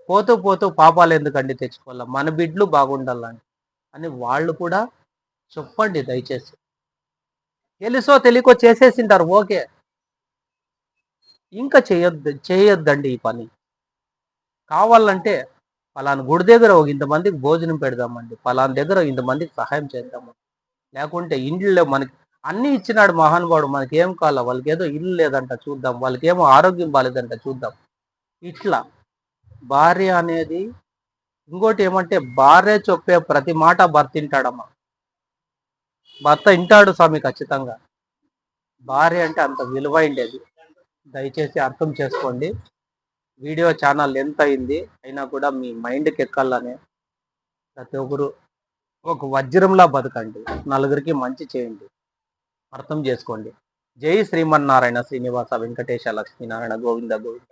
పోతూ పోతూ పాపాలు ఎందుకండి తెచ్చుకోవాలా, మన బిడ్డలు బాగుండాలని అని వాళ్ళు కూడా చెప్పండి దయచేసి. తెలుసో తెలియకో చేసేసింటారు, ఓకే. ఇంకా చేయొద్దండి ఈ పని. కావాలంటే పలానా గుడి దగ్గర ఒక ఇంతమందికి భోజనం పెడదామండి, పలానా దగ్గర ఇంతమందికి సహాయం చేద్దామండి. లేకుంటే ఇండ్లలో మనకి అన్ని ఇచ్చినాడు మహానుభావుడు, మనకి ఏం కావాలా, వాళ్ళకి ఏదో ఇల్లు లేదంట చూద్దాం, వాళ్ళకి ఏమో ఆరోగ్యం బాలేదంట చూద్దాం. ఇట్లా భార్య అనేది, ఇంకోటి ఏమంటే భార్య చెప్పే ప్రతి మాట భర్త వింటాడమ్మా. భర్త వింటాడు స్వామి ఖచ్చితంగా. భార్య అంటే అంత విలువైండేది. దయచేసి అర్థం చేసుకోండి. వీడియో ఛానల్ ఎంత అయింది అయినా కూడా మీ మైండ్కి ఎక్కాలనే ప్రతి ఒక్కరు ఒక వజ్రంలా బతకండి, నలుగురికి మంచి చేయండి, అర్థం చేసుకోండి. జై శ్రీమన్నారాయణ శ్రీనివాస వెంకటేశ లక్ష్మీనారాయణ గోవింద గోవింద.